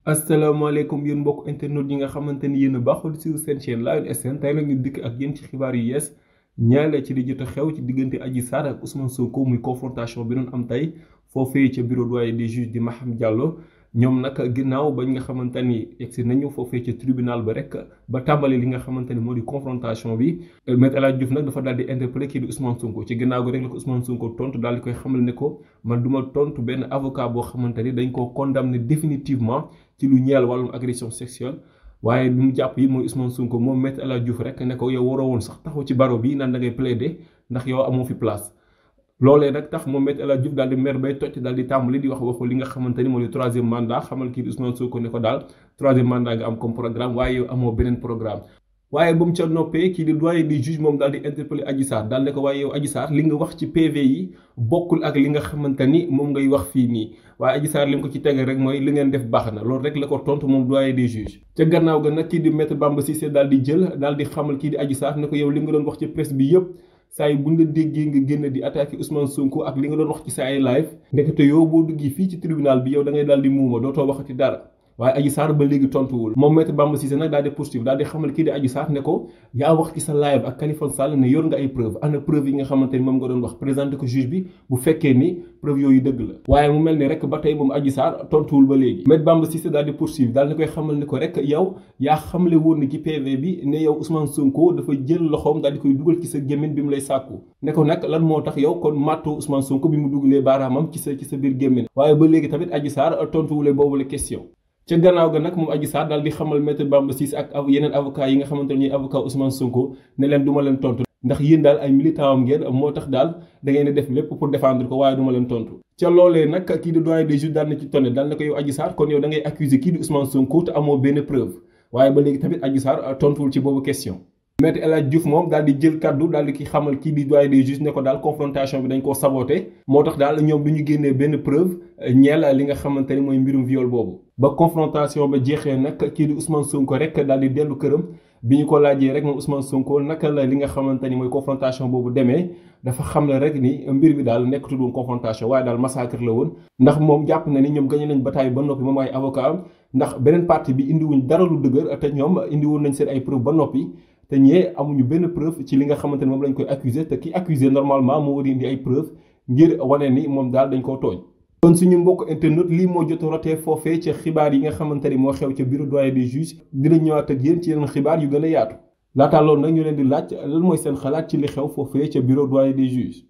asalaamaaleykum yéen mbokk internet yi nga xamante ni yéen a baaxul si seen chaîne Lion SN tey la ñu dikk ak yéen ci xibaar yu yees ñaale ci li jot a xew ci diggante Adji Sarr ak Ousmane Sonko muy confrontation bi doon am tey foofee ca bureau doyen des juges di Maham Diallo ñoom nag ginnaaw ba nga xamante ni egsi nañu foofee ca tribunal ba rek ba tàmbali li nga xamante ni moo di confrontation bi Maître El Hadji Diouf nag dafa daal di interpellé kii di Ousmane Sonko ci ginnaaw gi rek la ko Ousmane Sonko tontu daal di koy xamal ne ko man du ma tontu benn avocat boo xamante ni dañ koo condamné définitivement ci lu ñeel wàllum agression sexuelle waaye li mu jàpp yi mooy Ousmane Sonko moom Maître El Hadji Diouf rek ne ko yow waroo woon sax taxaw ci baro bi naan da ngay plaider ndax yow amoo fi place. loolee nag tax moom Maître El Hadji Diouf daal di mer bay toj daal di tàmbali di wax waxu li nga xamante ni moo di troisième mandat xamal kii di Ousmane Sonko ne ko daal troisième mandat nga am comme programme waaye yow amoo beneen programme. waaye ba mu ca noppee kii di doyen des juges moom daal di interpellé Adji Sarr daal ne ko waaye yow Adji Sarr li nga wax ci PV yi bokkul ak li nga xamante ni moom ngay wax fii nii waaye Adji Sarr li mu ko ci tege rek mooy li ngeen def baax na loolu rek la ko tontu moom doyen des juges. ca gannaaw ga nag kii di maître Bamba Cissé daal di jël daal di xamal kii di Adji Sarr ne ko yow li nga doon wax ci presse bi yëpp saa yi buñ la déggee nga génn di attaqué Ousmane Sonko ak li nga doon wax ci sa ay live ndekete yow boo duggee fii ci tribunal bi yow da ngay daal di muuma dootoo waxati dara. waaye Adji Sarr ba léegi tontuwul moom maître Bamba Cissé nag daal di poursuivre daal di xamal kii di Adji Sarr ne ko yaa wax ci sa live ak Khalifa Sall ne yor nga ay preuve ana preuve yi nga xamante ni moom nga doon wax présenté ko juge bi bu fekkee ni preuve yooyu dëgg la waaye mu mel ni rek ba tey moom Adji Sarr tontuwul ba léegi maître Bamba Cissé daal di poursuivre daal di koy xamal ni ko rek yow yaa xamle woon ni ci PV bi ne yow Ousmane Sonko dafa jël loxoom daal di koy dugal ci sa gémmiñ bi mu lay sàkku ne ko nag lan moo tax yow kon màttoo Ousmane Sonko bi mu dugalee baaraamam ci sa biir gémmiñ waaye ba léegi tamit Adji Sarr tontuwulee boobu la question. ca gannaaw ga nag moom Adji Sarr daal di xamal maître Bamba Cissé ak yeneen avocat yi nga xamante ne ñuy avocat Ousmane Sonko ne leen duma leen tontu ndax yéen daal ay militant am ngeen moo tax daal da ngeen di def lépp pour défendre ko waaye duma leen tontu. ca loolee nag kii di doyen des juges daal na ci tonne daal na ko yow Adji Sarr kon yow da ngay accuser kii di Ousmane Sonko te amoo benn preuve waaye ba léegi tamit Adji Sarr tontuwul ci boobu question. maître El Hadji Diouf moom daal di jël kaddu daal di ki xamal kii di doyen des juges ne ko daal confrontation bi dañ koo saboté moo tax daal ñoom du ñu génnee benn preuve ñeel li nga xamante ni mooy mbirum viol boobu. ba confrontation ba jeexee nag kii di Ousmane Sonko rek daal di dellu këram bi ñu ko laajee rek moom Ousmane Sonko naka la li nga xamante ni mooy confrontation boobu demee dafa xam ne rek ni mbir mi daal nekkatul woon confrontation waaye daal massacre la woon ndax moom jàpp na ni ñoom gagné nañ bataille ba noppi moom ay avocat am ndax beneen partie bi indiwuñ dara lu dëgër te ñoom indiwoon nañ seen ay preuve ba noppi te ñee amuñu benn preuve ci li nga xamante ni moom lañ koy accuser te ki accuser normalement moo war indi ay preuve ngir wane ni moom daal dañ koo tooñ. kon suñu mbokk internet lii moo jot a rotee foofee ca xibaar yi nga xamante ni moo xew ca bureau doyen des juges dina ñëwaat ak yéen ci yeneen xibaar yu gën a yaatu laataa loolu nag ñu leen di laaj lan mooy seen xalaat ci li xew foofee ca bureau doyen des juges.